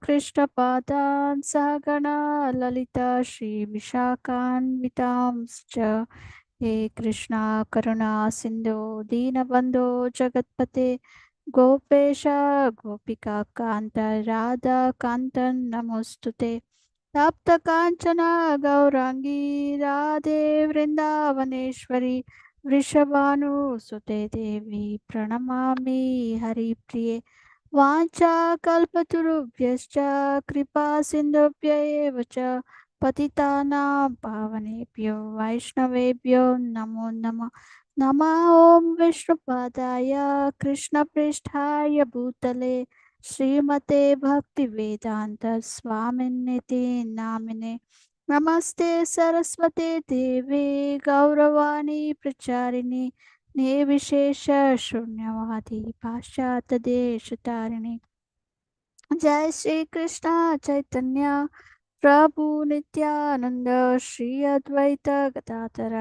Krishna Padan Sahagana Lalita Shri Vishakhanvitamscha He Krishna Karuna Sindhu Dinabandhu Jagatpate Gopesha Gopika Kanta Radha Kantan Namostute Tapta Kanchana Gaurangi Radhe Vrindavaneshwari Vrishabhanu Sute Devi Pranamami Hari Priye Vancha kalpaturubhyascha kripa sindhubhya eva cha patitanam pavanebhyo vaishnavebhyo namo namo nama om vishnupadaya krishna pristhaya bhutale श्रीमते भक्ति वेदांत स्वामिन्निति नामिने नमस्ते सरस्वते देवे गौरवाणी प्रचारिणे निर्विशेष शून्यवादी पाश्चात्य देश तारिणे जय श्री कृष्ण चैतन्य प्रभु नित्यानंद श्री अद्वैत गदाधर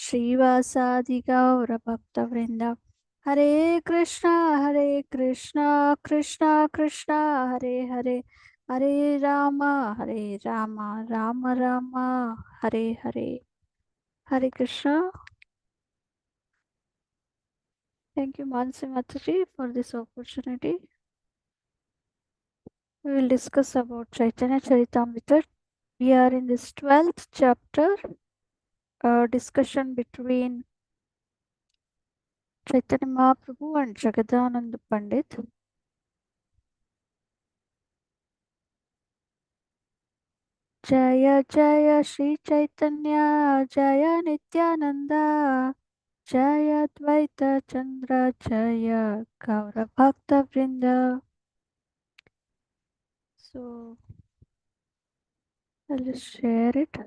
श्रीवासादि गौर भक्त वृंद हरे Krishna Krishna Krishna Hare Hare Hare Ram Ram Ram Hare Hare Hare Krishna. Thank you, Mansi Mataji, for this opportunity. We will discuss about Chaitanya Charitamrita. We are in this 12th chapter, discussion between Chaitanya Mahaprabhu and Jagadananda Pandit. Jaya Jaya Shri Chaitanya Jaya Nityananda Jaya Dvaita Chandra Jaya Gaura Bhakta Vrinda. So I'll just share it.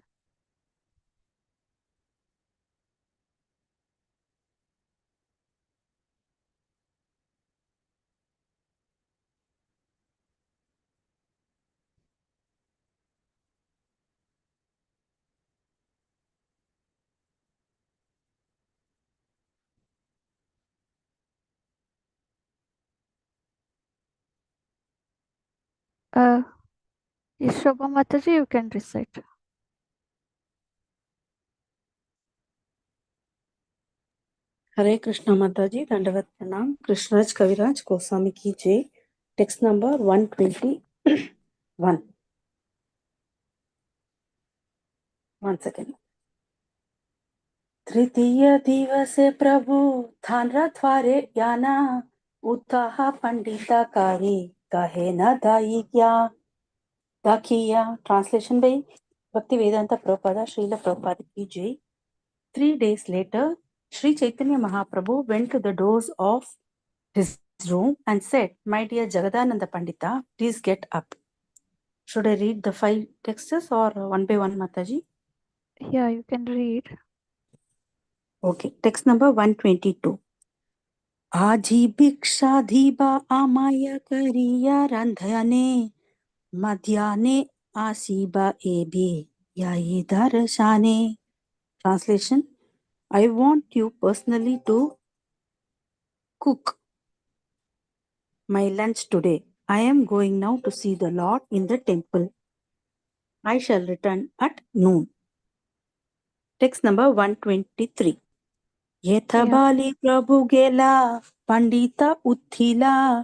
Shobha Mataji, you can recite. Hare Krishna Mataji, Dandavat Pranam, Krishnaraj Kaviraj Goswami ki jai. Text number 121. One second. तृतीय दिवसे प्रभु थान रथवारे याना उत्ताहा पंडिता कारी कहे न दाई क्या दाखिया. Translation by Bhakti Vedanta Prabhupada Srila Prabhupada ki jai. 3 days later, Sri Chaitanya Mahaprabhu went to the doors of his room and said, "My dear Jagadananda Pandita, please get up." Should I read the 5 texts or one by one, Mataji? Yeah, you can read. Okay, text number 122. आजी भिक्षा धीबा आमाय करिया रंधने मध्याने आसीबा एबे याये दर्शाने. Translation: I want you personally to cook my lunch today. I am going now to see the Lord in the temple. I shall return at noon. Text number 123. येथबाली प्रभु गेला पंडिता उत्थिला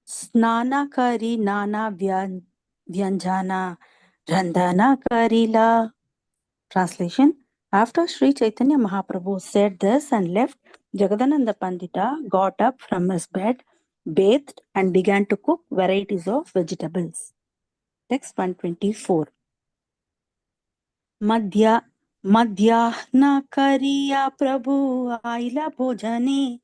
स्नाना करी नाना व्यंजना रंधना Karila. Translation: After Sri Chaitanya Mahaprabhu said this and left, Jagadananda Pandita got up from his bed, bathed and began to cook varieties of vegetables. Text 124. मध्याह्न करिया प्रभु आइला भोजने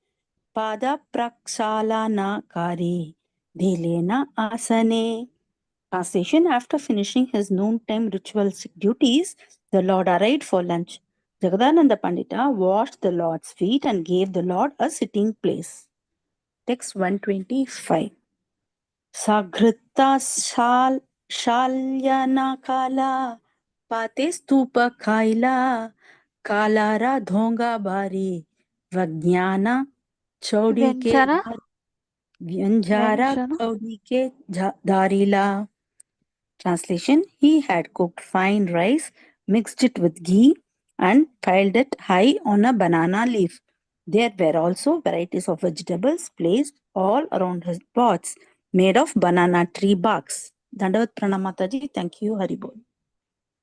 पाद प्रक्षालना कारी धिलेना आसने. Translation: After finishing his noontime ritualistic duties, the Lord arrived for lunch. Jagadananda Pandita washed the Lord's feet and gave the Lord a sitting place. Text 125. Sagrita shalyana kala पाते स्तूप खाइला कालारा धोंगा बारी वज्ञाना चौड़ी के व्यंजारा चौड़ी के धारीला. Translation: He had cooked fine rice, mixed it with ghee, and piled it high on a banana leaf. There were also varieties of vegetables placed all around his pots, made of banana tree barks. Dandavat Pranam Mataji. Thank you, Haribol.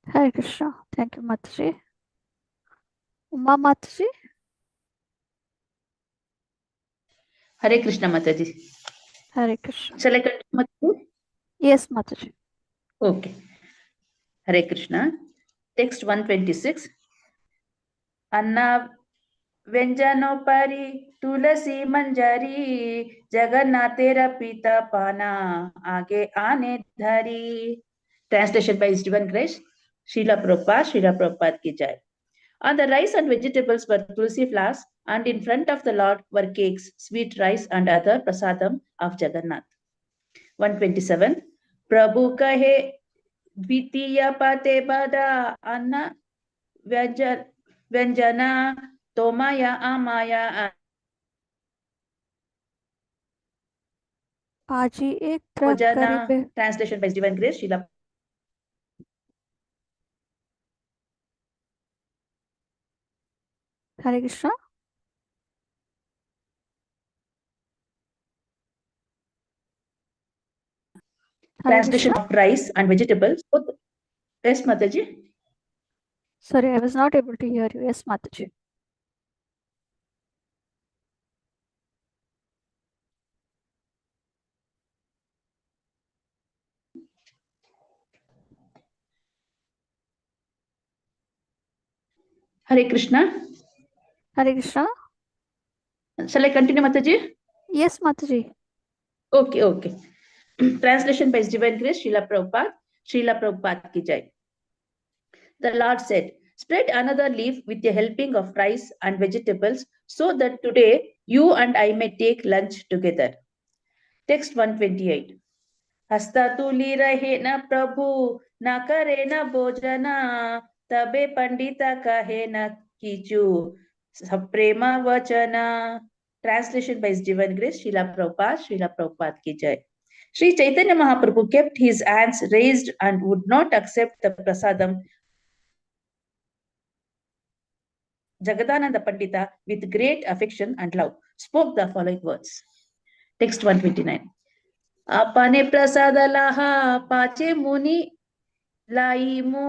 Hare Krishna. Thank you, Mataji. Uma Mataji. Hare Krishna Mataji. Hare Krishna. Shall I continue, Mataji? Yes, Mataji. Okay. Hare Krishna. Text 126. Anna व्यंजनोपरि तुलसी मंजरी जगन्नाथेरा पीता पाना आगे आने धरी. Translation by His Divine Grace, Srila Prabhupada ki jai. On the rice and vegetables were tulsi flowers, and in front of the Lord were cakes, sweet rice, and other prasadam of Jagannath. 127. Prabhu kahe dvitiya pate bada anna व्यंजना तोमाया आमाया. आज ही एक truck करीब. Translation by His Divine Grace, Srila. Hare Krishna. Translation of rice and vegetables. Yes, Mataji. Sorry, I was not able to hear you. Yes, Mataji. Hare Krishna. Hare Krishna. Shall I continue, Mataji? Yes, Mataji. Okay. Translation by His Divine Grace, Srila Prabhupada ki jai. The Lord said, spread another leaf with a helping of rice and vegetables so that today you and I may take lunch together. Text 128. हस्ता तुली रहे न प्रभु न करे न भोजना तबे पंडिता कहे न कीचु प्रेम वचना. Translation by His Divine Grace, Srila Prabhupada ki jai. Sri Chaitanya Mahaprabhu kept his hands raised and would not accept the prasadam. Jagadananda Pandita, with great affection and love, spoke the following words. Text 129. अपने प्रसाद लाहा पाचे मुनि लाइमु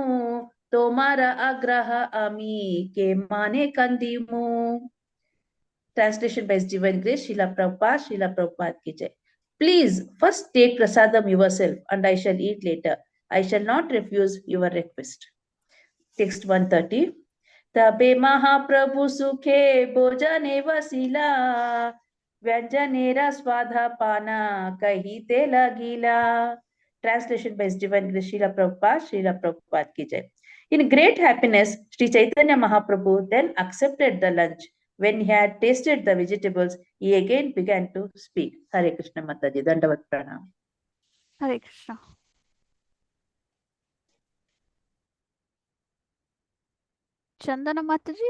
तोमारा आग्रह आमी के माने कंदीमु. Translation by His Divine Grace, Srila Prabhupada ki jai. Please first take prasadam yourself and I shall eat later. I shall not refuse your request. Text 130. तबे महाप्रभु सुखे भोजने वसीला व्यंजनेरा स्वाधा पाना कहीते लगिला. Translation by His Divine Grace, Srila Prabhupada ki jai. In great happiness, Sri Chaitanya Mahaprabhu then accepted the lunch. When he had tasted the vegetables, he again began to speak. Hare Krishna Mataji, Dandavat Pranam. Hare Krishna. Chandana Mataji.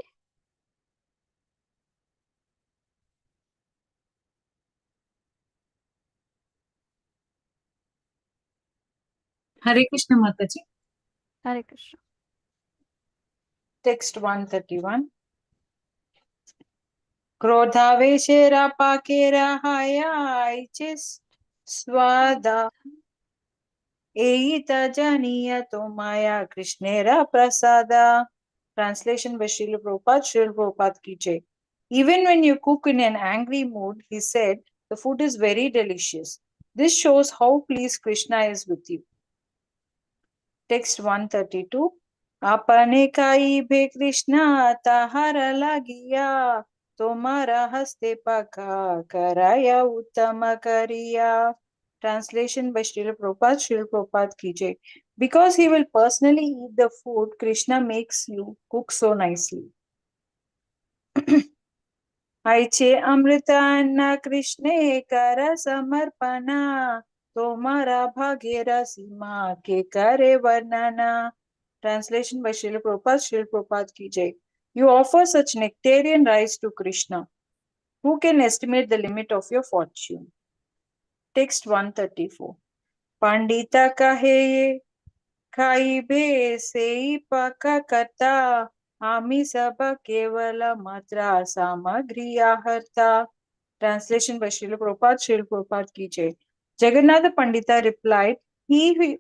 Hare Krishna Mataji. Hare Krishna. Text 131. Krodhaveshera pakera hayaichis swada eita janiya tomaya krishnera prasada. Translation by Srila Prabhupada ki jai. Even when you cook in an angry mood, he said, the food is very delicious. This shows how pleased Krishna is with you. Text 132. Apane kai bhe Krishna tahara lagiya tomara haste paka karaya uttama kariya. Translation by Srila Prabhupada ki jai. Because he will personally eat the food, Krishna makes you cook so nicely. Aiche amrita anna Krishne kara samarpana tomara bhagera sima ke kare varnana. Translation by Srila Prabhupada ki jai. You offer such nectarian rice to Krishna. Who can estimate the limit of your fortune? Text 134. Pandita kahe खाइबे सेई पक्का करता आम्ही सब केवल मात्रा सामग्री आहर्ता. Translation by Srila Prabhupada. Srila Prabhupada ki jai. Jagannatha Pandita replied, he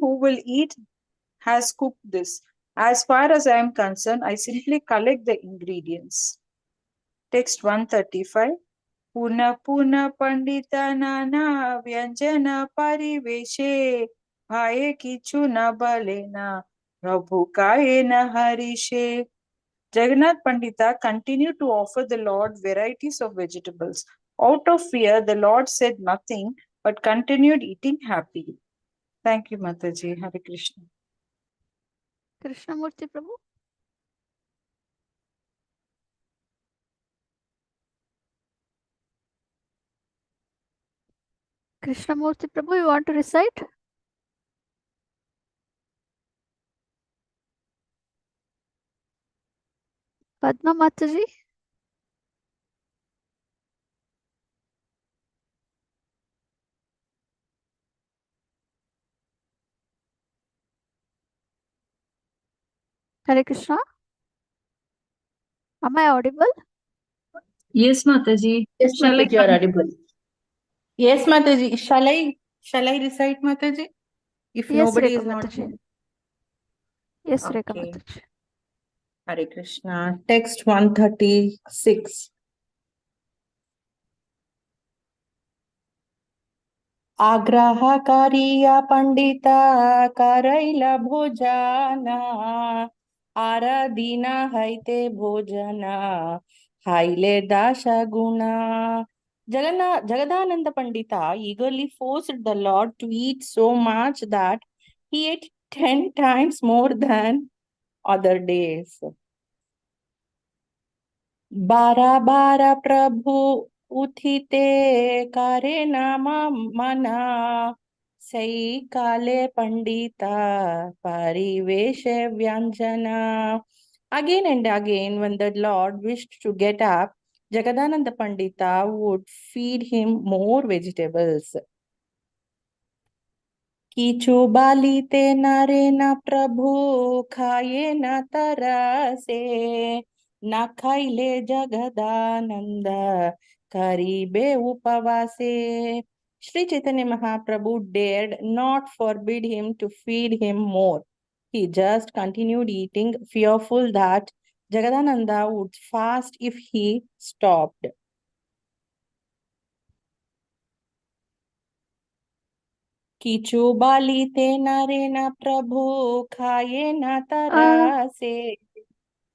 who will eat has cooked this. As far as I am concerned, I simply collect the ingredients. Text 135. Puna puna pandita nana vyanjana pariveshe bhaye kichu na balena prabhu kaye na harishe. Jagannath Pandita continued to offer the Lord varieties of vegetables. Out of fear, the Lord said nothing but continued eating happily. Thank you, Mataji. Hare Krishna. Krishnamurti Prabhu. Krishnamurti Prabhu, you want to recite? Padma Mataji. Hare Krishna. Am I audible? Yes, Mataji. Yes, Shall I Mataji, you are audible. Yes, Mataji. Shall I recite, Mataji? If Yes, nobody Rekha is not Mataji. Yes, Rekha Okay. Mataji. Hare Krishna. Text 136. आग्रहकारिया Pandita करैला भोजना आराधीना हैते भोजना हाइले दाशा गुना. Jagadananda Pandita eagerly forced the Lord to eat so much that he ate 10 times more than other days. बारा बारा प्रभु उठिते करे नाम मना सई काले पंडिता परिवेश व्यंजना. Again and again, when the Lord wished to get up, Jagadananda Pandita would feed him more vegetables. किचु बालीते नारे न प्रभु खाए न तरसे न खाइले Jagdanand करीबे उपवासे. Sri Chaitanya Mahaprabhu dared not forbid him to feed him more. He just continued eating, fearful that Jagadananda would fast if he stopped. किचु बालीते नारे न प्रभु खाए न तरसे.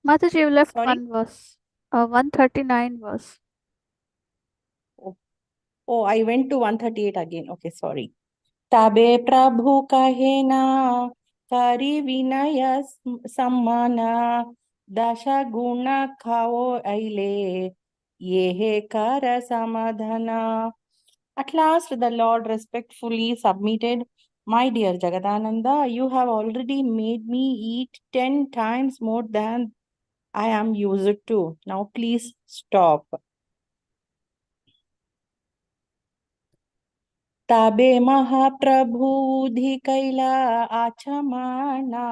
Mataji, you left Sorry? one verse. 139 verse. Oh, I went to 138 again. Okay, sorry. तबे प्रभु कहे ना करी विनय सम्माना दश गुण खाओ ऐले ये हे कर Samadhana. At last, the Lord respectfully submitted, my dear Jagadananda, you have already made me eat 10 times more than I am used to. Now please stop. तबे महाप्रभु कैला आचमाना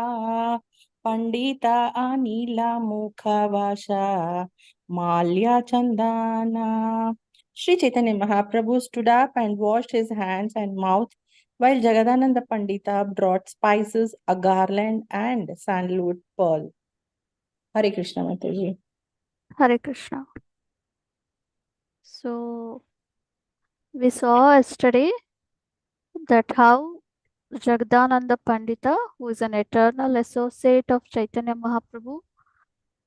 Pandita Anila मुखवासा malya chandana. Sri Chaitanya Mahaprabhu stood up and washed his hands and mouth while Jagadananda Pandita brought spices, a garland, and sandalwood pearl. Hare Krishna, Mataji. Hare Krishna. So, we saw yesterday that how Jagdananda Pandita, who is an eternal associate of Chaitanya Mahaprabhu,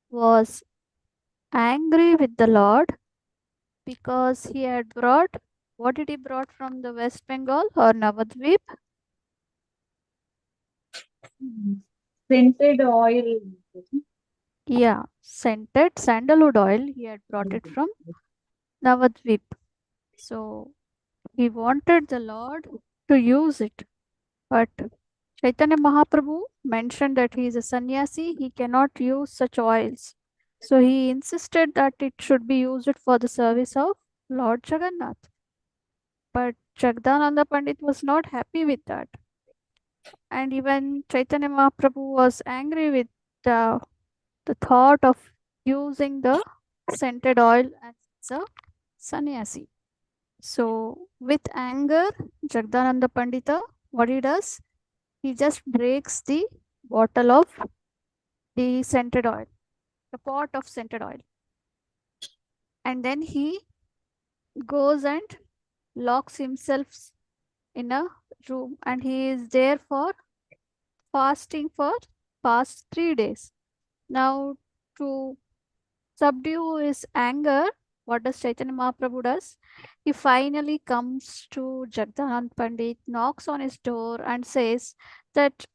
was angry with the Lord because he had brought, what did he brought from the West Bengal or Navadvip? Scented oil. Yeah, scented sandalwood oil. He had brought it from Navadvip. So he wanted the Lord to use it. But Chaitanya Mahaprabhu mentioned that he is a sannyasi, he cannot use such oils. So he insisted that it should be used for the service of Lord Jagannath. But Jagdananda Pandit was not happy with that. And even Chaitanya Mahaprabhu was angry with the thought of using the scented oil as a sannyasi. So, with anger, Jagdananda Pandita, what he does, he just breaks the bottle of the scented oil, the pot of scented oil, and then he goes and locks himself in a room, and he is there for fasting for past 3 days. Now, to subdue his anger, what does Chaitanya Mahaprabhu does? He finally comes to Jagdanand Pandit, knocks on his door and says that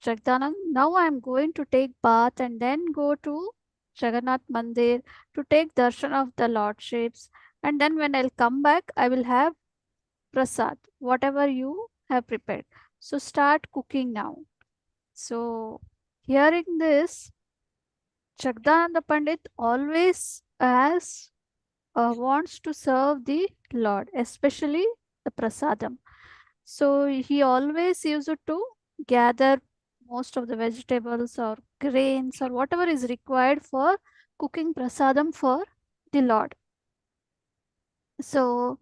Jagdanand, now I am going to take bath and then go to Jagannath Mandir to take darshan of the lordships, and then when I'll come back, I will have prasad, whatever you have prepared. So start cooking now. So hearing this, Jagdananda Pandit always wants to serve the Lord, especially the prasadam. So he always used to gather most of the vegetables or grains or whatever is required for cooking prasadam for the Lord. So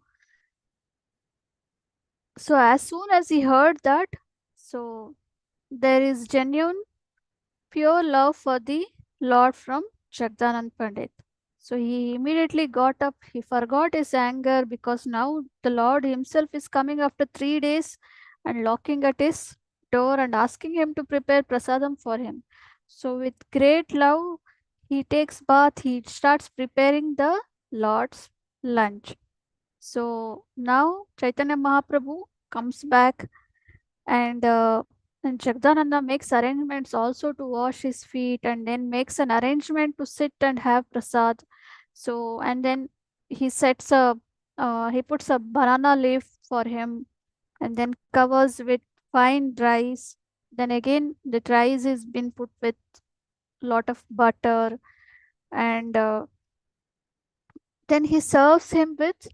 as soon as he heard that, so there is genuine pure love for the Lord from Jagdanand Pandit. So he immediately got up. He forgot his anger because now the Lord himself is coming after 3 days and knocking at his door and asking him to prepare prasadam for him. So with great love, he takes bath. He starts preparing the Lord's lunch. So now Chaitanya Mahaprabhu comes back, and Jagdananda makes arrangements also to wash his feet, and then makes an arrangement to sit and have prasad. So and then he sets a he puts a banana leaf for him, and then covers with fine rice. Then again the rice is been put with lot of butter, and then he serves him with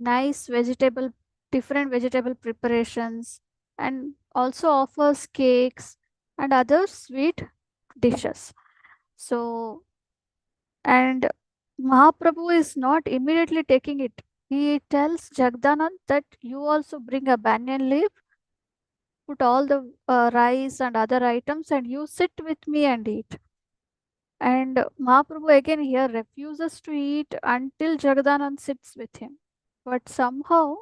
nice vegetable, different vegetable preparations, and also offers cakes and other sweet dishes. So, and Mahaprabhu is not immediately taking it. He tells Jagdanand that you also bring a banyan leaf, put all the rice and other items, and you sit with me and eat. And Mahaprabhu again here refuses to eat until Jagdanand sits with him. But somehow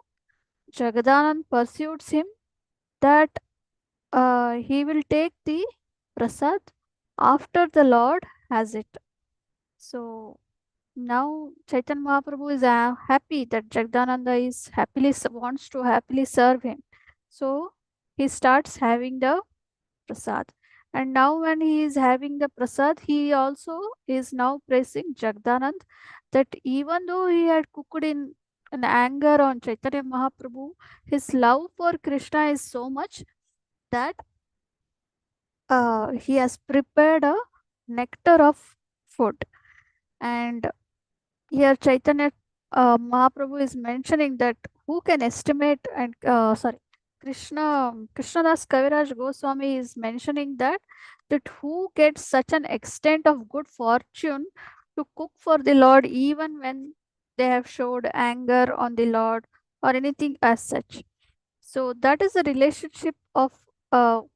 Jagadanand pursues him that he will take the prasad after the Lord has it. So now Chaitanya Mahaprabhu is happy that Jagdananda is wants to happily serve him. So he starts having the prasad. And now when he is having the prasad, he also is now praising Jagdanand that even though he had cooked in an anger on Chaitanya Mahaprabhu, his love for Krishna is so much that he has prepared a nectar of food. And here Chaitanya Mahaprabhu is mentioning that who can estimate, and Krishnadas Kaviraj Goswami is mentioning that who gets such an extent of good fortune to cook for the Lord even when they have showed anger on the Lord or anything as such. So that is the relationship of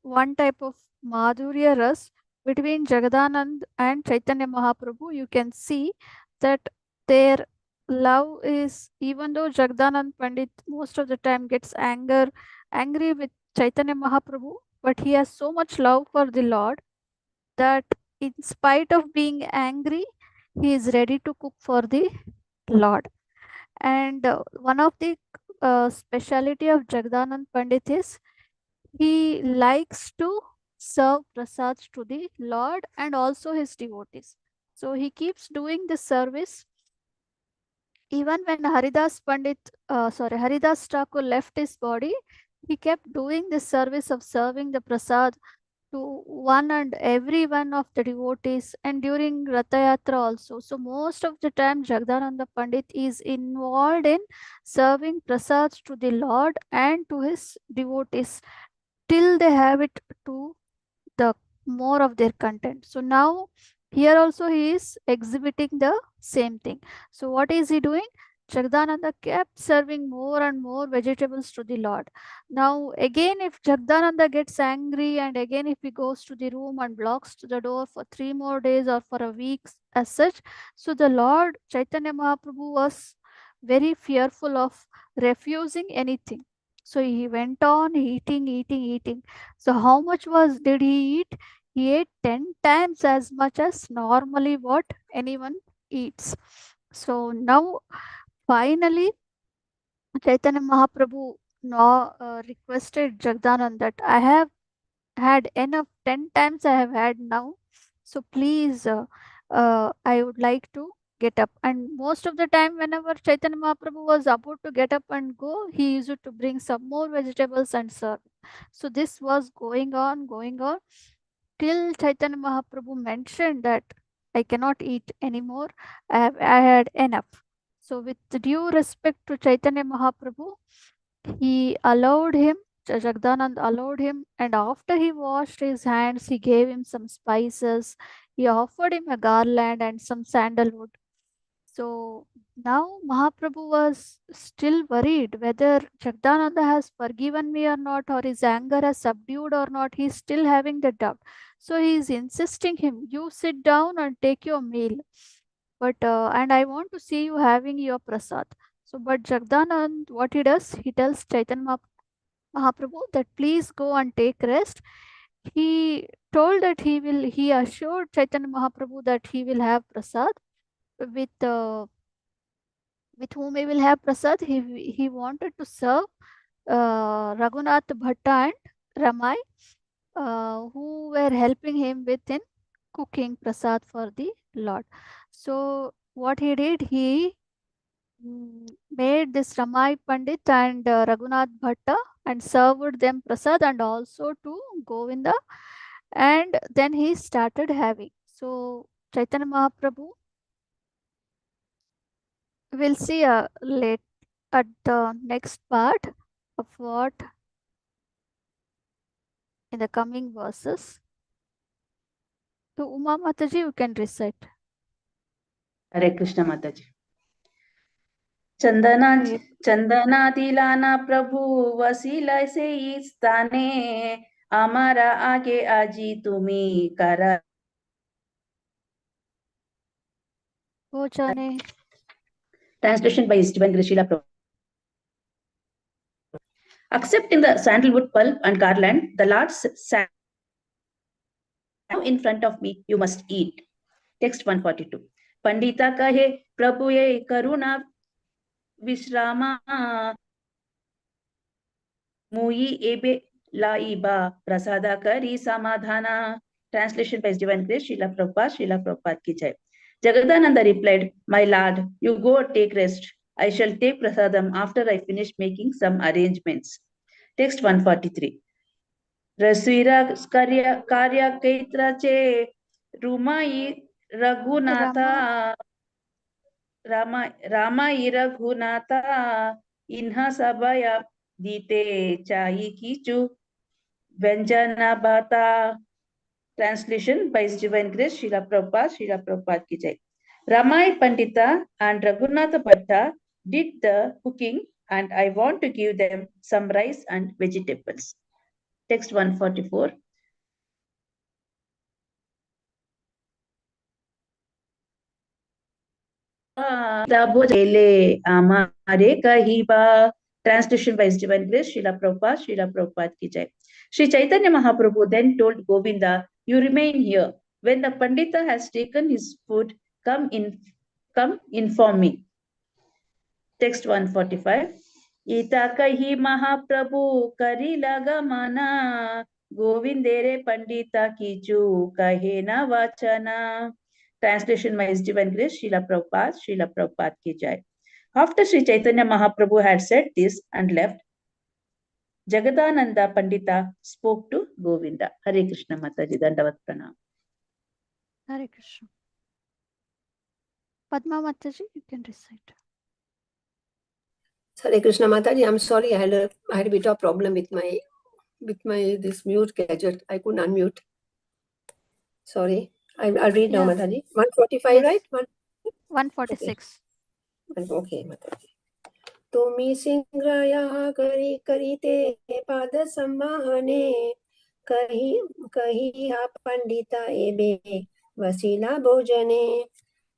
one type of Madhurya Ras between Jagadanand and Chaitanya Mahaprabhu. You can see that their love is, even though Jagadanand Pandit most of the time gets angry with Chaitanya Mahaprabhu, but he has so much love for the Lord that in spite of being angry, he is ready to cook for the Lord. And one of the speciality of Jagdanand Pandit is he likes to serve prasads to the Lord and also his devotees. So he keeps doing this service even when Haridas Thakur left his body. He kept doing this service of serving the prasad to one and every one of the devotees, and during Ratha Yatra also. So most of the time Jagdananda Pandit is involved in serving prasads to the Lord and to his devotees till they have it to the more of their content. So now here also he is exhibiting the same thing. So what is he doing? Jagdananda kept serving more and more vegetables to the Lord. Now again, if Jagdananda gets angry and again if he goes to the room and blocks to the door for 3 more days or for a week as such, so the Lord Chaitanya Mahaprabhu was very fearful of refusing anything. So he went on eating. So how much did he eat? He ate 10 times as much as normally what anyone eats. So now finally Chaitanya Mahaprabhu now requested Jagdanand that I have had enough, 10 times I have had now. So please, I would like to get up. And most of the time, whenever Chaitanya Mahaprabhu was about to get up and go, he used to bring some more vegetables and serve. So this was going on till Chaitanya Mahaprabhu mentioned that I cannot eat anymore. I had enough. So with due respect to Chaitanya Mahaprabhu, he allowed him, Jagdanand allowed him, and after he washed his hands, he gave him some spices. He offered him a garland and some sandalwood. So now Mahaprabhu was still worried whether Jagdananda has forgiven me or not, or his anger has subdued or not. He's still having the doubt. So he is insisting him, you sit down and take your meal. But and I want to see you having your prasad. So, but Jagdanand, what he does, he tells Chaitanya Mahaprabhu that please go and take rest. He told that he assured Chaitanya Mahaprabhu that he will have prasad with whom he will have prasad. He wanted to serve Raghunath Bhatta and Ramai, who were helping him in cooking prasad for the Lord. So what he did, he made this Ramai Pandit and Raghunath Bhatta and served them prasad and also to Govinda, and then he started having. So Chaitanya Mahaprabhu, we'll see late at the next part of what in the coming verses. So Uma Mataji, you can recite. Hare Krishna Mataji. Chandana दिलाना प्रभु वसीला से इस ताने हमारा आगे आजी तुम्ही करा हो जाने. Translation by His Divine Grace Srila Prabhupada. Accepting the sandalwood pulp and garland, the Lord said, now in front of me, you must eat. Text 142. Pandita kahe, Prabhu ye karuna vishrama Muyi ebe laiba prasada kari samadhana. Translation by His Divine Grace Srila Prabhupada ki jai. Jagadananda replied, my lord, you go take rest. I shall take prasadam after I finish making some arrangements. Text 143. Rasira karya kaitra che rumai raghunatha Ramai raghunatha inha sabaya dite chahi kichu Vyanjana Bhata. Translation by His Divine Grace Srila Prabhupada ki jai. Ramai Pandita and Raghunatha Bhatta did the cooking and I want to give them some rice and vegetables. Text 144. Translation by His Divine Grace Srila Prabhupada ki jai. Sri Chaitanya Mahaprabhu then told Govinda, you remain here. When the Pandita has taken his food, come inform me. Text 145. Ita kahi Mahaprabhu kari laga mana Govindere Pandita kichu kahe na vachana. Translation by His Divine Grace Srila Prabhupada ki jai. After Sri Chaitanya Mahaprabhu had said this and left, Jagadananda Pandita spoke to Govinda. Hare Krishna Mataji, Dandavat Pranam. Hare Krishna. Padma Mataji, you can recite. Hare Krishna Mataji, I'm sorry, I had a bit of problem with my with my this mute gadget. I couldn't unmute. Sorry. I'll read now, Yeah. Mataji. 145, Yes. right? 146. Okay, Mataji. तुम्ही सिंग्रया करी करीते पाद संवाहने कही हा पंडिता एबे वसीला भोजने.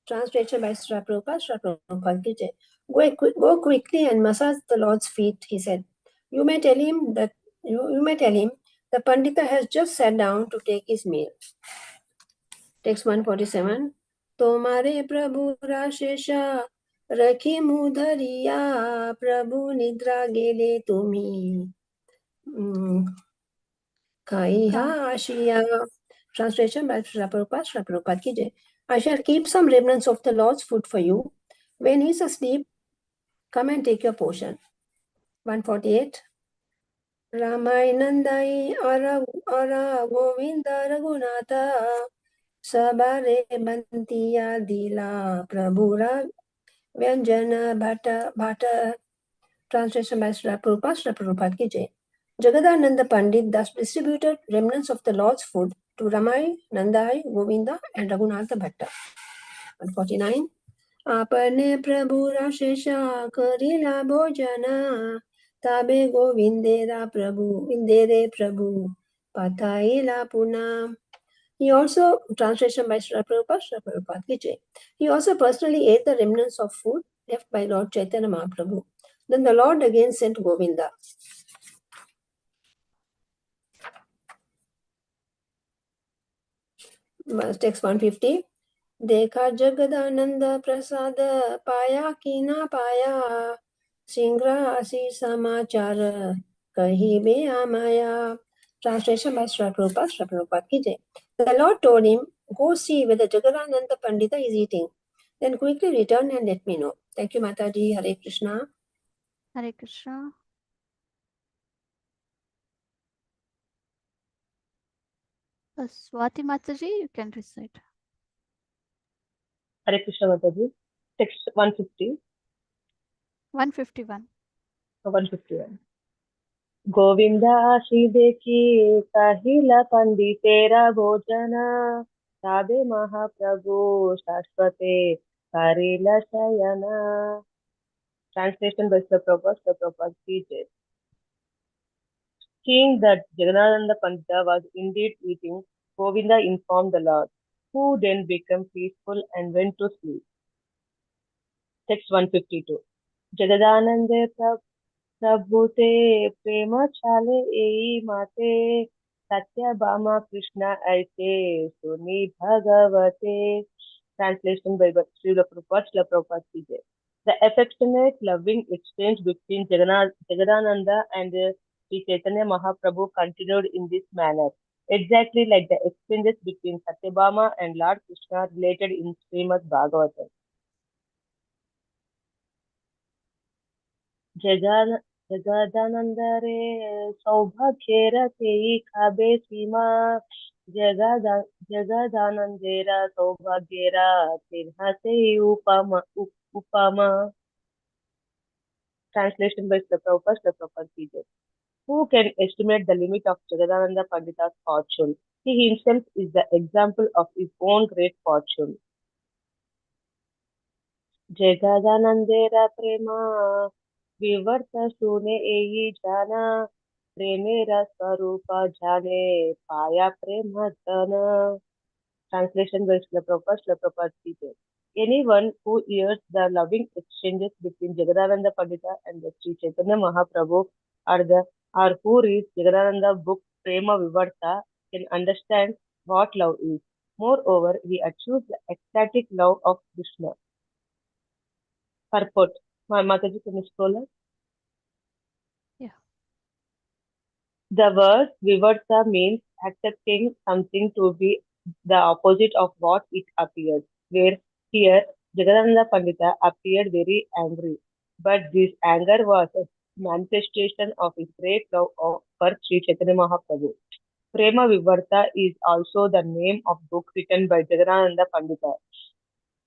Translation by Sri Prabhupada. Go quickly and massage the Lord's feet, he said. You may tell him the Pandita has just sat down to take his meal. Text 147. Tomare Prabhu Rashesha Rakhi Mudhariya Prabhu Nidra Gele Tumi Kaiha Ashiya. Translation by Sri Prabhupada ki jai. I shall keep some remnants of the Lord's food for you. When he's asleep, come and take your portion. 148. Ramai Nandai Ara Govinda Raghunatha Sabare Bantiya Dila Prabhura Vyanjana Bhatta. Translation by Sri Prabhupada ki jai. Jagadananda Pandit thus distributed remnants of the Lord's food to Ramai, Nandai, Govinda and Raghunatha Bhatta. 149. आपने प्रभु राशेषा करिला भोजना ताबे गोविंदेरा प्रभु इंदेरे प्रभु पताइला पुना. He also, translation by Sri Prabhupada ki jai. He also personally ate the remnants of food left by Lord Chaitanya Mahaprabhu. Then the Lord again sent Govinda. Text 150. देखा जगदानंद प्रसाद पाया कि ना पाया सिंग्रासी समाचार कही बे आमाया. Translation by Sri Prabhupada ki jai. The Lord told him, go see whether Jagadananda Pandita is eating. Then quickly return and let me know. Thank you, Mataji. Hare Krishna. Hare Krishna. Swati Mataji, you can recite. Hare Krishna Mataji. Text 150. 151. 151. Govinda Shri Deki Kahila Panditera Bhojana Tabe Mahaprabhu Shashvate Karila Shayana. Translation by Sri Prabhupada ki jai. Seeing that Jagadananda Pandita was indeed eating, Govinda informed the Lord, who then became peaceful and went to sleep. Text 152. Jagadanande Prabhute Prema Chale Ei Mate Satya Bama Krishna Aise Suni Bhagavate. Translation by Srila Prabhupada ki jai. The affectionate, loving exchange between Jagadananda and Sri Chaitanya Mahaprabhu continued in this manner, exactly like the exchanges between Satyabhama and Lord Krishna related in Srimad Bhagavatam. Jagadanandare Saubhagyera Tei Kabe Sima Jagadanandera Saubhagyera Tirhase Upama. Translation by Sri Prabhupada ki jai. Who can estimate the limit of Jagadananda Pandita's fortune? He himself is the example of his own great fortune. Jagadanandera prema vivarta sune eyi jana premera swarupa jane paya prema dana. Translation by Srila Prabhupada ki jai. Anyone who hears the loving exchanges between Jagadananda Pandita and the Sri Chaitanya Mahaprabhu or who reads Jagadananda book Prema Vivarta can understand what love is. Moreover, he achieves the ecstatic love of Krishna. Purport. Mataji, can you scroll up? Yeah. The word Vivarta means accepting something to be the opposite of what it appears. Where here, Jagadananda Pandita appeared very angry, but this anger was a manifestation of his great love for Sri Chaitanya Mahaprabhu. Prema Vivarta is also the name of book written by Jagadananda Pandita.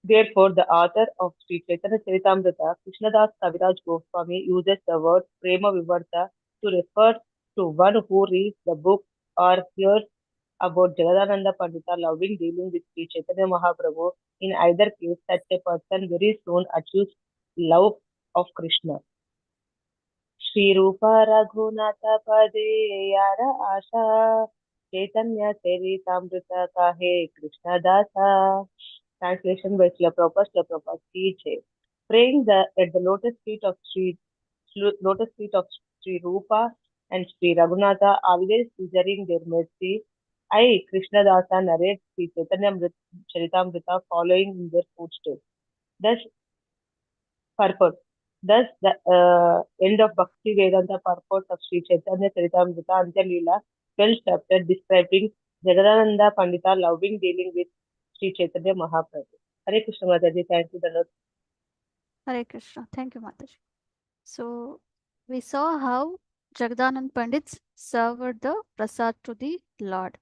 Therefore, the author of Sri Chaitanya Charitamrita, Krishnadas Kaviraj Goswami, uses the word Prema Vivarta to refer to one who reads the book or hears about Jagadananda Pandita loving dealing with Sri Chaitanya Mahaprabhu. In either case, such a person very soon achieves love of Krishna. Shri Rupa Raghunatha Pade Yara Asha Chaitanya Charitamrita Kahe Krishna Dasa. Translation by Srila Prabhupada ki jai. Praying at the lotus feet of Sri Rupa and Sri Raghunatha, always desiring their mercy, I, Krishna Dasa, narrate Sri Chaitanya Charitamrita following in their footsteps. Thus, purport. Thus, the end of Bhakti Vedanta purport of Sri Chaitanya Charitamrita Antya Lila, 12th chapter describing Jagadananda Pandita loving dealing with Sri Chaitanya Mahaprabhu. Hare Krishna Mataji, thank you, Dhanot. Hare Krishna. Thank you, Mataji. So we saw how Jagdanand Pandits served the prasad to the Lord.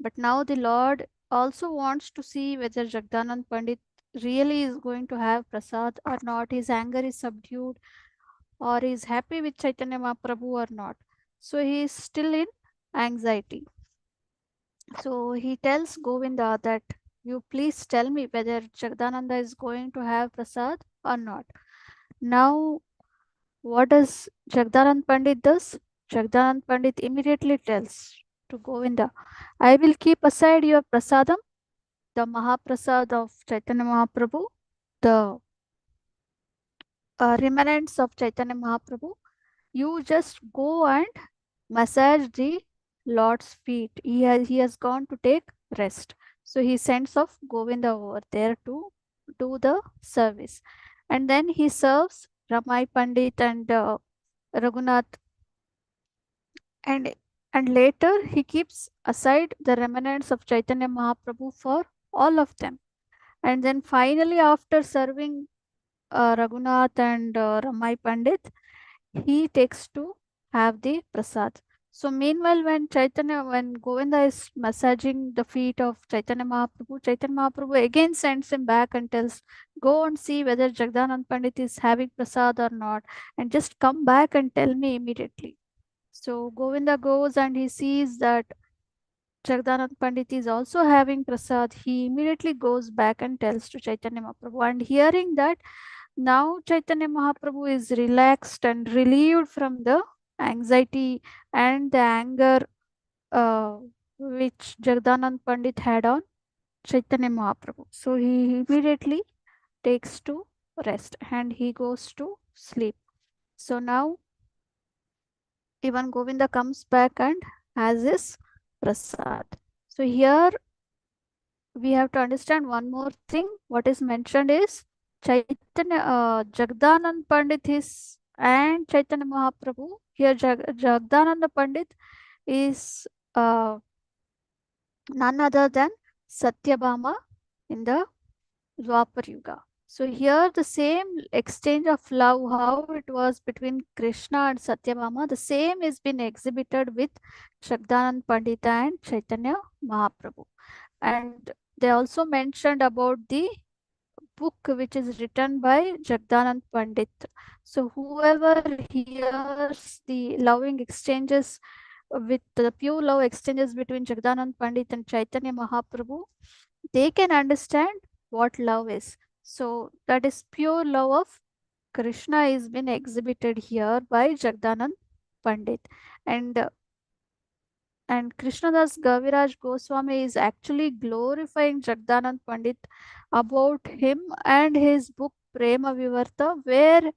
But now the Lord also wants to see whether Jagdanand Pandit really is going to have prasad or not. His anger is subdued, or is happy with Chaitanya Mahaprabhu or not. So he is still in anxiety. So he tells Govinda that you please tell me whether Jagdananda is going to have prasad or not. Now, what does Jagdanand Pandit does? Jagdanand Pandit immediately tells to Govinda, I will keep aside your prasadam, the Mahaprasad of Chaitanya Mahaprabhu, the remnants of Chaitanya Mahaprabhu. You just go and massage the Lord's feet. He has gone to take rest. So he sends off Govinda over there to do the service. And then he serves Ramai Pandit and Raghunath, and later he keeps aside the remnants of Chaitanya Mahaprabhu for all of them. And then finally, after serving Raghunath and Ramai Pandit, he takes to have the prasad. So meanwhile, when Govinda is massaging the feet of Chaitanya Mahaprabhu again sends him back and tells, go and see whether Jagdanand Pandit is having prasad or not, and just come back and tell me immediately. So Govinda goes and he sees that Jagdanand Pandit is also having prasad. He immediately goes back and tells to Chaitanya Mahaprabhu. And hearing that, now Chaitanya Mahaprabhu is relaxed and relieved from the anxiety and the anger which Jagdanand Pandit had on Chaitanya Mahaprabhu. So he immediately takes to rest and he goes to sleep. So now even Govinda comes back and has his prasad. So here we have to understand one more thing. What is mentioned is Jagdanand Pandit is and Chaitanya Mahaprabhu. Here Jagdananda Pandit is none other than Satyabhama in the Dwapar Yuga. So here the same exchange of love, how it was between Krishna and Satyabhama, the same is been exhibited with Jagdanand Pandita and Chaitanya Mahaprabhu. And they also mentioned about the book which is written by Jagdanand Pandit. So whoever hears the loving exchanges with the pure love exchanges between Jagdanand Pandit and Chaitanya Mahaprabhu, they can understand what love is. So that is pure love of Krishna is been exhibited here by Jagdanand Pandit. And Krishnadas Gaviraj Goswami is actually glorifying Jagdanand Pandit about him and his book Prema Vivarta, where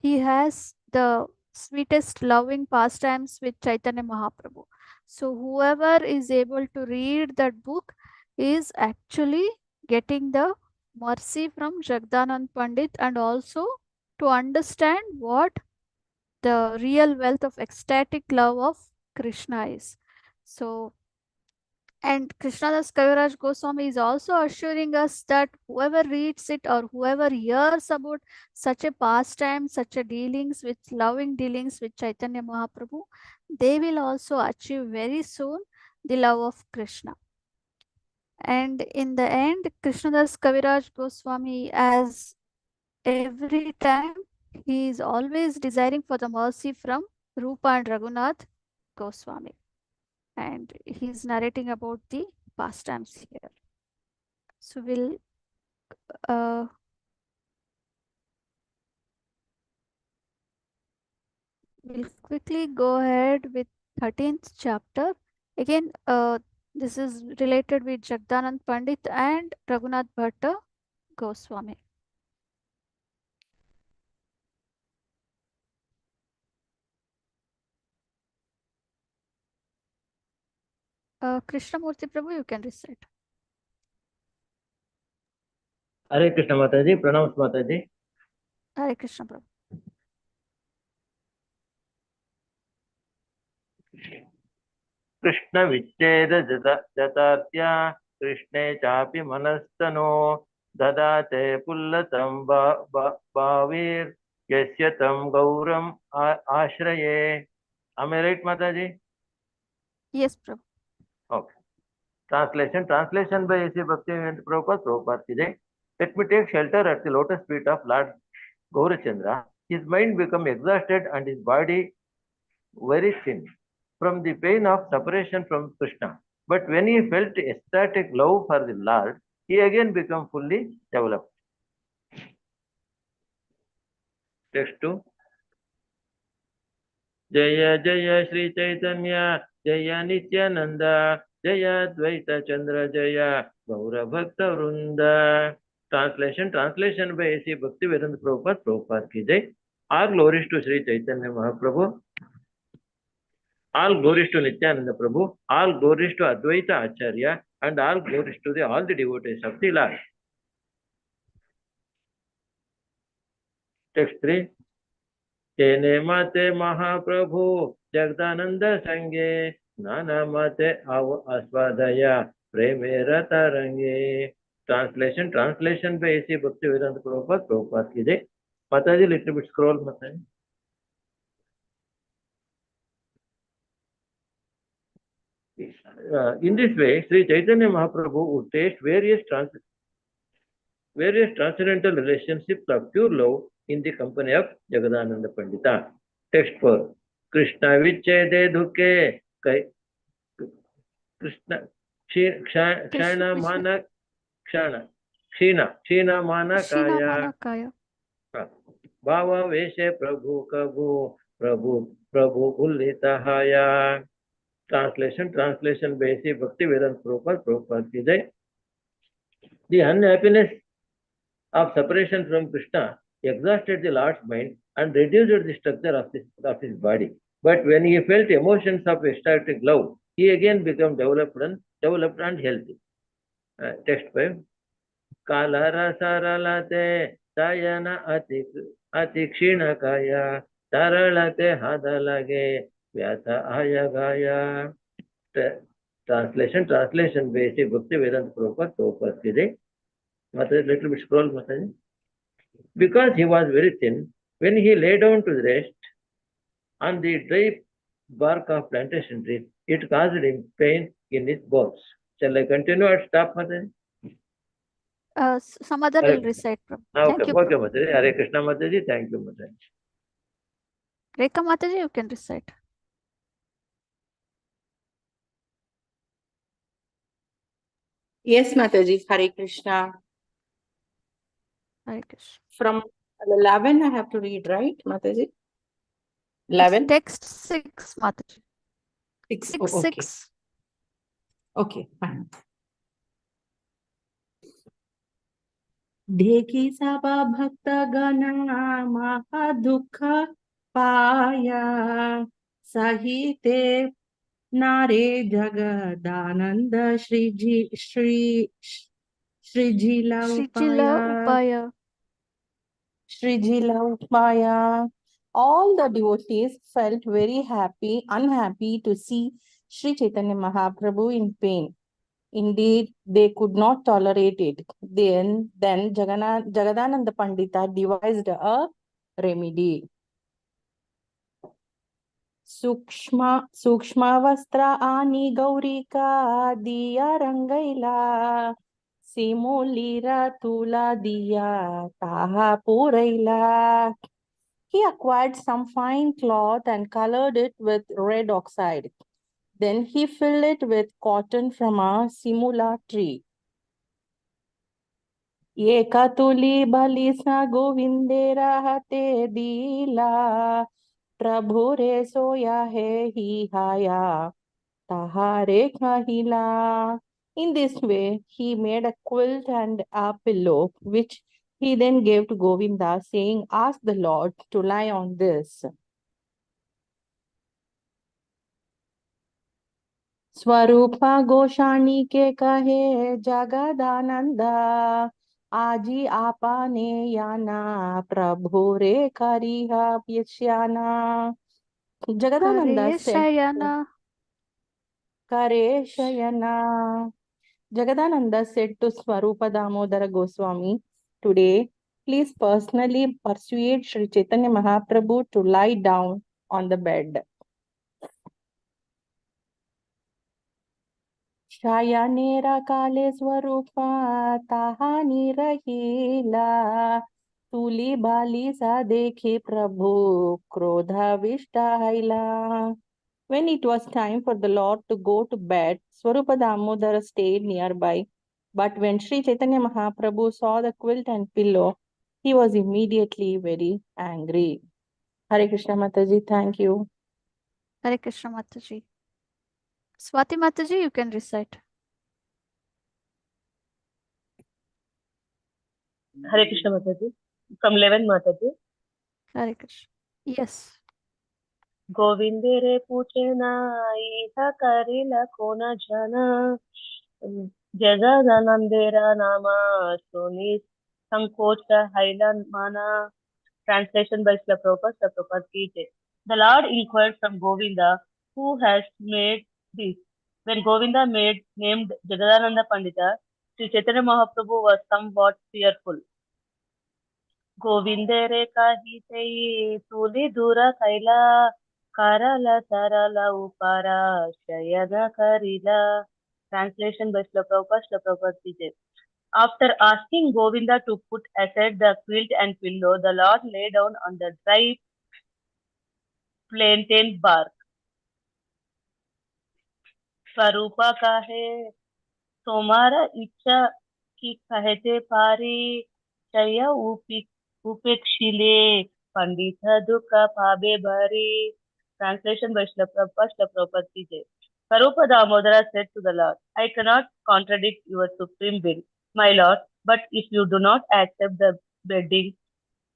he has the sweetest loving pastimes with Chaitanya Mahaprabhu. So whoever is able to read that book is actually getting the mercy from Jagdanand Pandit, and also to understand what the real wealth of ecstatic love of Krishna is. So, and Krishnadas Kaviraj Goswami is also assuring us that whoever reads it or whoever hears about such a pastime, such a dealings with loving dealings with Chaitanya Mahaprabhu, they will also achieve very soon the love of Krishna. And in the end, Krishnadas Kaviraj Goswami, as every time, he is always desiring for the mercy from Rupa and Raghunath. Goswami, and he's narrating about the pastimes here. So uh, we'll quickly go ahead with 13th chapter. Again, this is related with Jagdanand Pandit and Raghunath Bhatta Goswami. Krishnamurti Prabhu, you can recite. Hare Krishna Mataji, pranams Mataji. Hare Krishna Prabhu. Krishna vicheda jatatya Krishne chapi manastano dadate pullatam bhavir yasyatam gauram ashraye. Am I right, Mataji? Yes, Prabhu. Okay. Translation by A.C. Bhaktivedanta Prabhupada, Prabhupada ki jai. Let me take shelter at the lotus feet of Lord Gaurachandra. His mind became exhausted and his body very thin from the pain of separation from Krishna. But when he felt ecstatic love for the Lord, he again became fully developed. Text 2. Jaya Jaya Sri Chaitanya Jaya Nityananda Jaya Dvaita Chandra Jaya Gaura Bhakta Vrunda. Translation by A.C. Bhaktivedanta Prabhupada, Prabhupada ki jai. All glories to Sri Chaitanya Mahaprabhu. All glories to Nityananda Prabhu, all glories to Advaita Acharya, and all glories to all the devotees of the Lord. Text 3. Tene mate Mahaprabhu Jagdananda Sange Nana mate asvadaya premera tarange. Translation by A.C. Bhaktivedanta Prabhupada, Prabhupada ki jai. Mataji, little bit scroll, Mataji. In this way, Sri Chaitanya Mahaprabhu would taste various transcendental relationships of pure love in the company of Jagadananda Pandita. Text 4. Krishna vichede dukhe Krishna kshana mana kshina mana kaya bhava veshe prabhu kabu prabhu ullitahaya. Translation by A.C. Bhaktivedanta Prabhupada ki jai. The unhappiness of separation from Krishna exhausted the Lord's mind and reduced the structure of his body. But when he felt emotions of ecstatic love, he again became developed and healthy. Text 5. Kalara saralate sayana atikshina kaya saralate hadalage vyata ayagaya. Translation by A.C. Bhaktivedanta Prabhupada ki jai. Mataji, little bit scroll, Mataji. Because he was very thin, when he lay down to rest on the dry bark of plantation trees, it caused him pain in his bones. Shall I continue or stop, Mataji? Some other will recite, Prabhu. Okay, Mataji. Hare Krishna, Mataji. Thank you, Mataji. Rekha Mataji, you can recite. Yes, Mataji. Hare Krishna. Hare Krishna. From 11, I have to read, right, Mataji? 11? Text 6, Mataji. 6. 6, Oh, okay. 6. Okay, fine. देखी सबा भक्त गणा महा दुख पाया सहिते नारे Jagdanand श्रीजिला Upaya. Srijila Upaya. All the devotees felt very unhappy to see Sri Chaitanya Mahaprabhu in pain. Indeed, they could not tolerate it. Then Jagadananda Pandita devised a remedy. Sukshma vastra ani gaurika diya rangaila simulira tula diya taha puraila. He acquired some fine cloth and colored it with red oxide. Then he filled it with cotton from a simula tree. Ekatuli balisna govinde rahate dila, Prabhu re soya hai hi haya, tahare kahila. In this way, he made a quilt and a pillow, which he then gave to Govinda, saying, "Ask the Lord to lie on this." स्वरूपा गोशानी के कहे जगदानंदा, आजी आपने याना प्रभु रे करिहा व्यस्याना. Jagadananda said, Kareshayana. Kareshayana. Jagadananda said to Swarupa Damodara Goswami, "Today, please personally persuade Sri Chaitanya Mahaprabhu to lie down on the bed." Shayanera kale Swarupa tahani rahila, tuli bali sa dekhe Prabhu krodha vishtahaila. When it was time for the Lord to go to bed, Swarupa Damodara stayed nearby. But when Sri Chaitanya Mahaprabhu saw the quilt and pillow, he was immediately very angry. Hare Krishna Mataji, thank you. Hare Krishna Mataji. Swati Mataji, you can recite. Hare Krishna Mataji. From 11 Mataji. Hare Krishna. Yes. गोविंदे रे पूछे ना इहा करेला कोना जाना, जगदानंदेरा नामा सोनी संकोच हैला माना. Translation by Srila Prabhupada ki jai. The Lord inquired from Govinda, who has made this. When Govinda named Jagadananda Pandita, Sri Chaitanya Mahaprabhu was somewhat fearful. Govinde re kahi tei tuli dura kaila, karala sarala upara shayana karila. Translation by Srila Prabhupada ki jai. After asking Govinda to put aside the quilt and pillow, the Lord lay down on the dry plantain bark. स्वरूपा का है तुम्हारा इच्छा की कहते पारी, चया उपेक्षिले पंडित दुख पाबे भरी. Translation by Srila Prabhupada ki jai. Swarupa Damodara said to the Lord, I cannot contradict your supreme will, my Lord, but if you do not accept the bedding,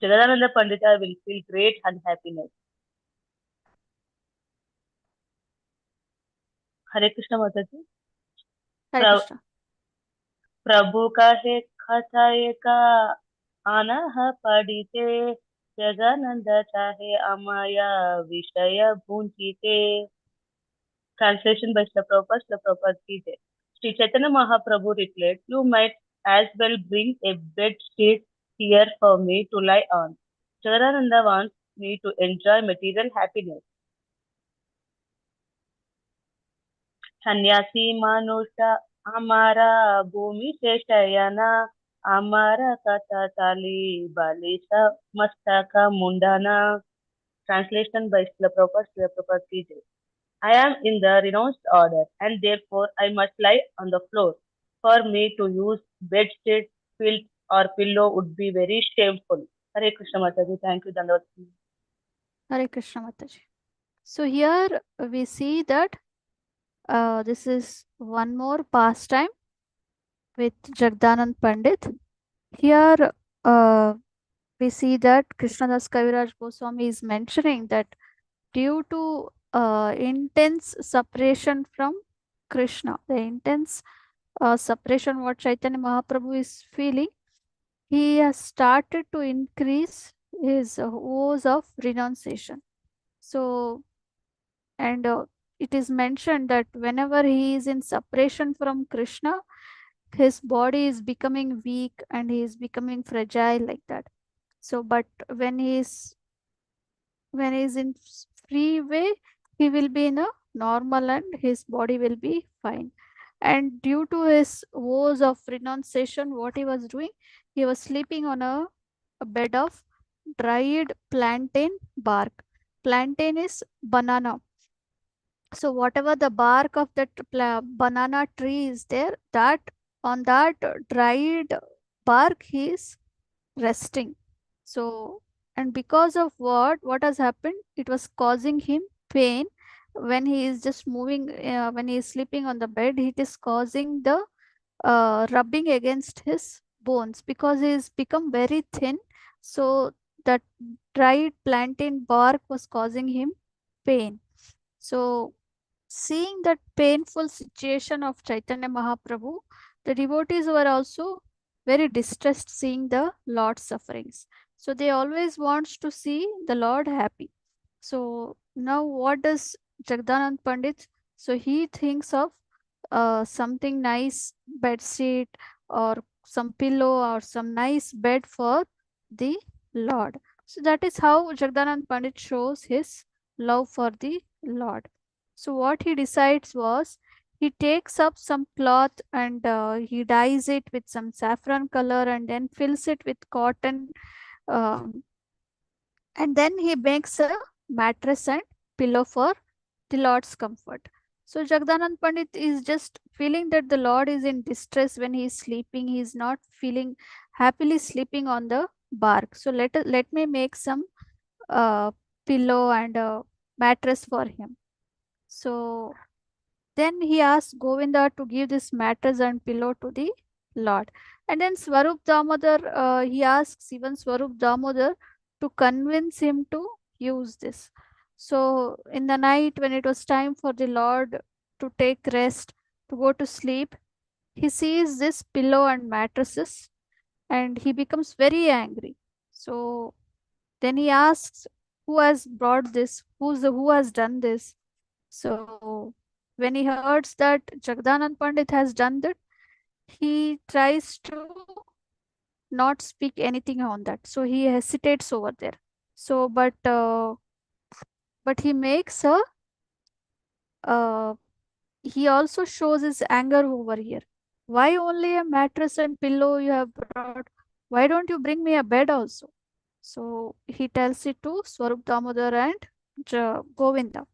Jagadananda Pandita will feel great unhappiness. Hare Krishna Mataji. Hare Krishna. प्रभु का है कथा एका अनह पढ़िते, जगानंद चाहे अमाया विषय भूंजिते. Translation by Srila Prabhupada ki jai. Sri Chaitanya Mahaprabhu replied, you might as well bring a bed sheet here for me to lie on. Jagadananda wants me to enjoy material happiness. सन्यासी मानुष हमारा भूमि से शयना, हमारा कथा ताली बालिसा मस्तका मुंडाना. Translation by Srila Prabhupada ki jai. I am in the renounced order and therefore I must lie on the floor. For me to use bedsheet, quilt or pillow would be very shameful. Hare Krishna Mataji. Thank you, Dandavat. Hare Krishna Mataji. So here we see that this is one more pastime with Jagdanand Pandit. Here we see that Krishnadas Kaviraj Goswami is mentioning that due to intense separation from Krishna, the intense separation what Chaitanya Mahaprabhu is feeling, he has started to increase his vows of renunciation. So, and it is mentioned that whenever he is in separation from Krishna, his body is becoming weak and he is becoming fragile like that. So, but when he is in free way, he will be in a normal and his body will be fine. And due to his vows of renunciation, what he was doing, he was sleeping on a bed of dried plantain bark. Plantain is banana. So whatever the bark of that banana tree is there, that on that dried bark he is resting. So, and because of what has happened, it was causing him pain when he is just moving, when he is sleeping on the bed, it is causing the rubbing against his bones because he is become very thin. So that dried plantain bark was causing him pain. So seeing that painful situation of Chaitanya Mahaprabhu, the devotees were also very distressed seeing the Lord's sufferings. So they always wants to see the Lord happy. So now what does Jagdanand Pandit? So he thinks of something nice bed sheet or some pillow or some nice bed for the Lord. So that is how Jagdanand Pandit shows his love for the Lord. So what he decides was he takes up some cloth and he dyes it with some saffron color and then fills it with cotton, um, and then he makes a mattress and pillow for the Lord's comfort. So Jagdanand Pandit is just feeling that the Lord is in distress when he is sleeping. He is not feeling happily sleeping on the bark. So let me make some uh, pillow and a mattress for him. So then he asks Govinda to give this mattress and pillow to the Lord. And then Swarup Damodar, he asks even Swarup Damodar to convince him to use this. So in the night when it was time for the Lord to take rest, to go to sleep, he sees this pillow and mattresses and he becomes very angry. So then he asks, who has brought this? Who has done this? So when he hears that Jagdanand Pandit has done that, he tries to not speak anything on that. So he hesitates over there. So but he makes a he also shows his anger over here. Why only a mattress and pillow you have brought? Why don't you bring me a bed also? So he tells it to Swarup Damodar and Govinda.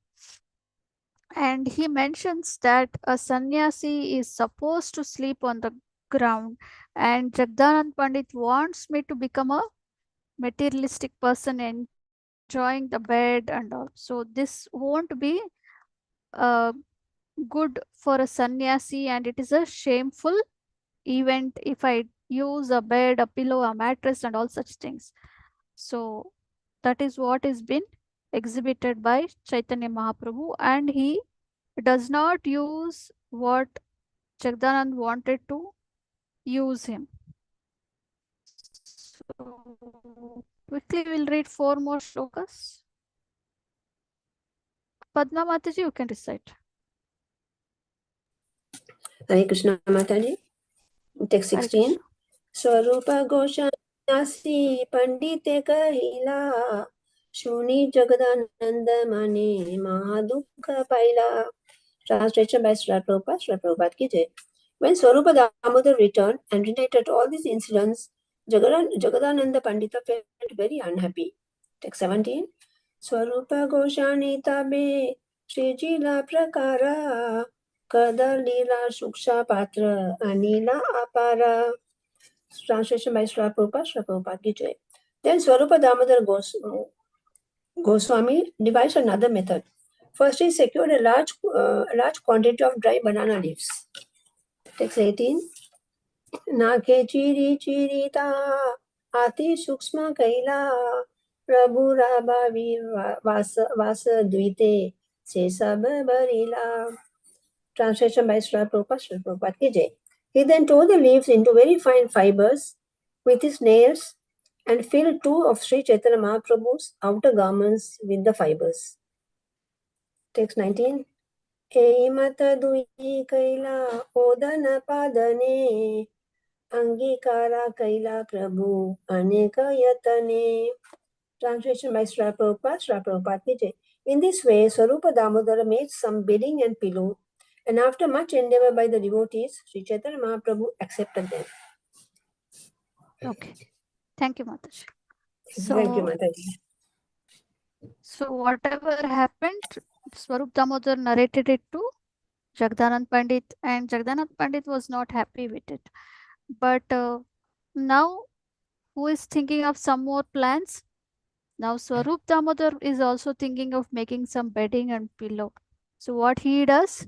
And he mentions that a sannyasi is supposed to sleep on the ground, and Jagdanand Pandit wants me to become a materialistic person enjoying the bed and all. So this won't be uh, good for a sannyasi, and it is a shameful event if I use a bed, a pillow, a mattress, and all such things. So that is what is been exhibited by Chaitanya Mahaprabhu, and he does not use what Jagdanand wanted to use him. So quickly we'll read 4 more shlokas. Padma Mataji, you can recite. Hare Krishna Mataji. Text 16. Swarupa Goshanasi Pandite Kahila Shuni Jagadananda Mane Mahadukha Paila. Translation by Srila Prabhupada. Srila Prabhupada ki jai. When Swarupa Damodar returned and related all these incidents, Jagadananda Pandita felt very unhappy. Text 17. Swarupa Goshani Tabe Srijila Prakara Kada Lila Suksha Patra Anila Apara. Translation by Srila Prabhupada ki jai. Then Swarupa Damodar Goswami devised another method. First, he secured a large quantity of dry banana leaves. Text 18. Nake chiri chirita ati sukshma kaila Prabhu Rabhavi Vasa Dvite Se Sab Barila. Translation by Srila Prabhupada ki jai. He then tore the leaves into very fine fibers with his nails and filled 2 of Sri Chaitanya Mahaprabhu's outer garments with the fibers. Text 19. Eimata dui kaila odana padane angikara kaila prabhu aneka yatane. Translation by Srila Prabhupada ki jai. In this way, Swarupa Damodara made some bedding and pillow, and after much endeavor by the devotees, Sri Chaitanya Mahaprabhu accepted them. Okay. Thank you, Mataji. Thank you, So, Mataji. so whatever happened, Swarup Damodar narrated it to Jagdanand Pandit, and Jagdanand Pandit was not happy with it. But now, who is thinking of some more plans? Now, Swarup Damodar is also thinking of making some bedding and pillow. So, what he does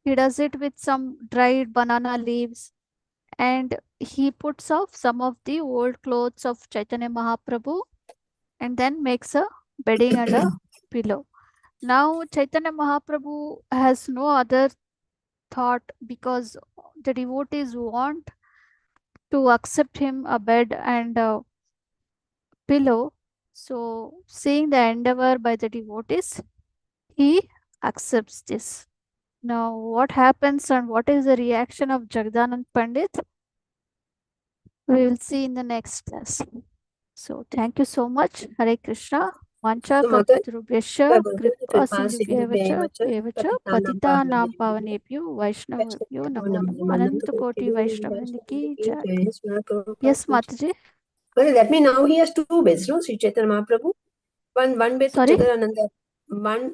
it with some dried banana leaves, and he puts off some of the old clothes of Chaitanya Mahaprabhu and then makes a bedding and a pillow. Now, Chaitanya Mahaprabhu has no other thought because the devotees want to accept him a bed and a pillow. So, seeing the endeavor by the devotees, he accepts this. Now, what happens and what is the reaction of Jagdanand Pandit? We will see in the next class. So, thank you so much. Hare Krishna. Mancha kalpatarubhyascha kripa sindhubhyevacha evacha patitanam pavanebhyo vaishnavabhyo namo namo anantakoti vaishnavindiki jai. Yes, Mataji. Well, that means now he has two beds, no? Sri Chaitanya Mahaprabhu. One bed Sorry? Jagadananda.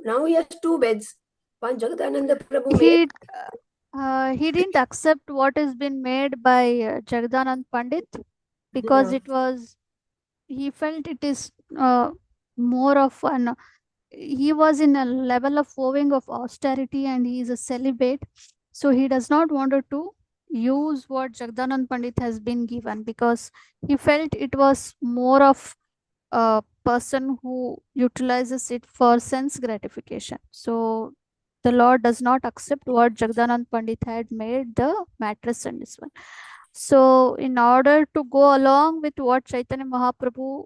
Now he has two beds. One Jagadananda Prabhu made. He didn't accept what has been made by Jagdanand Pandit because it was, he felt it is more of an, he was in a level of owing of austerity and he is a celibate. So he does not want to use what Jagdanand Pandit has been given because he felt it was more of a person who utilizes it for sense gratification. So the Lord does not accept what Jagdanand Pandit had made the mattress and this one. So in order to go along with what Chaitanya Mahaprabhu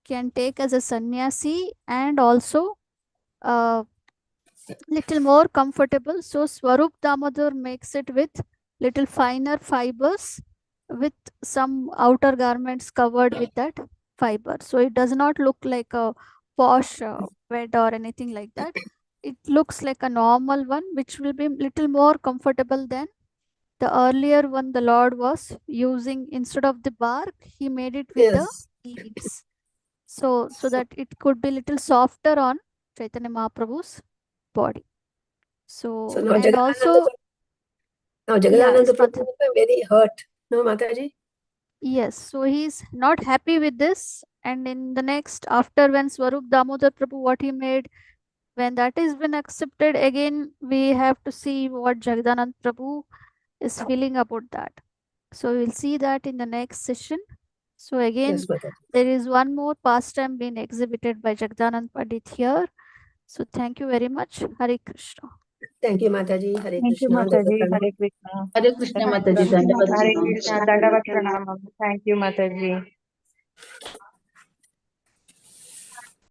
can take as a sannyasi and also little more comfortable, so Swarup Damodar makes it with little finer fibers with some outer garments covered with that fiber. So it does not look like a posh bed or anything like that. It looks like a normal one, which will be little more comfortable than the earlier one the Lord was using. Instead of the bark, he made it with the leaves. So that it could be little softer on Chaitanya Mahaprabhu's body. So now and also Jagadananda Prabhu is very hurt. No, Mataji? Yes, so he's not happy with this. And in the next, after when Swarup Damodar Prabhu, what he made, when that has been accepted, again we have to see what Jagdanand Prabhu is feeling about that. So we'll see that in the next session. So again, there is one more pastime being exhibited by Jagdanand Pandit here. So thank you very much. Hare Krishna. Thank you, Mataji. Hare Thank you, Krishna. Mataji. Hare Krishna. Hare Krishna, Mataji. Hare Krishna. Dandavat Pranamam. Thank you, Mataji.